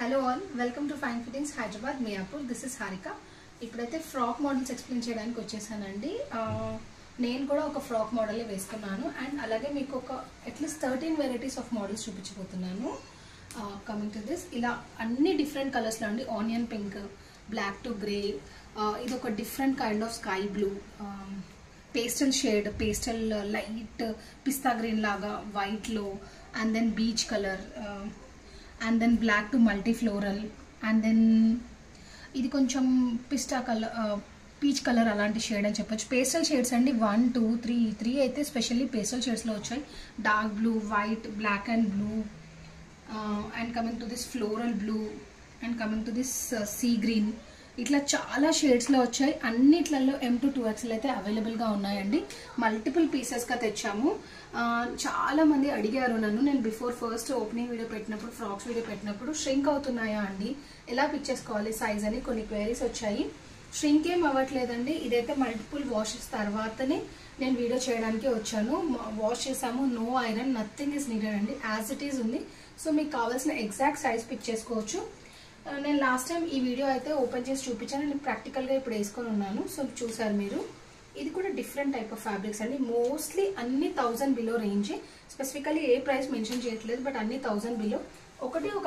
Hello all, welcome to fine fittings Hyderabad Miyapur. This is Harika. ఇప్పుడైతే frock models explain చేయడానికి వచ్చేసానండి. నేను కూడా ఒక ఫ్రాక్ మోడలే వేసుకున్నాను అండ్ అలాగే మీకు ఒక అట్లీస్ట్ 13 వెరైటీస్ ఆఫ్ మోడల్స్ చూపించబోతున్నాను. కమింగ్ టు దిస్, ఇలా అన్ని డిఫరెంట్ కలర్స్లో అండి. Onion pink, black to grey, ఇది ఒక different kind of sky blue, pastel shade, pastel light pista green లాగా వైట్లో, and then beach colour, and then black to multi floral, and then ఇది కొంచెం పిస్తా కలర్, పీచ్ కలర్ అలాంటి shade అని చెప్పొచ్చు. Pastel shades అండి 1 2 3 అయితే స్పెషల్లీ పేస్టల్ షేడ్స్లో వచ్చాయి. Dark blue, white, black and blue, and coming to this floral blue, and coming to this sea green. ఇట్లా చాలా షేడ్స్లో వచ్చాయి. అన్నిట్లలో M to 2XL అయితే అవైలబుల్గా ఉన్నాయండి. మల్టిపుల్ పీసెస్గా తెచ్చాము. చాలా మంది అడిగారు నన్ను, నేను బిఫోర్ ఫస్ట్ ఓపెనింగ్ వీడియో పెట్టినప్పుడు, ఫ్రాక్స్ వీడియో పెట్టినప్పుడు ష్రింక్ అవుతున్నాయా అండి, ఎలా పిక్ చేసుకోవాలి సైజ్ అని కొన్ని క్వైరీస్ వచ్చాయి. ష్రింక్ ఏం అవ్వట్లేదండి. ఇదైతే మల్టిపుల్ వాషెస్ తర్వాతనే నేను వీడియో చేయడానికి వచ్చాను. వాష్ చేసాము, no iron, nothing is needed అండి, యాజ్ ఇట్ ఈజ్ ఉంది. సో మీకు కావాల్సిన ఎగ్జాక్ట్ సైజ్ పిక్ చేసుకోవచ్చు. నేను లాస్ట్ టైం ఈ వీడియో అయితే ఓపెన్ చేసి చూపించాను, నేను ప్రాక్టికల్గా ఇప్పుడు వేసుకొని ఉన్నాను. సో చూసారు మీరు. ఇది కూడా డిఫరెంట్ టైప్ ఆఫ్ ఫ్యాబ్రిక్స్ అండి. మోస్ట్లీ అన్ని 1000 బిలో రేంజ్. స్పెసిఫికలీ ఏ ప్రైస్ మెన్షన్ చేయట్లేదు, బట్ అన్ని 1000 బిలో. ఒకటి ఒక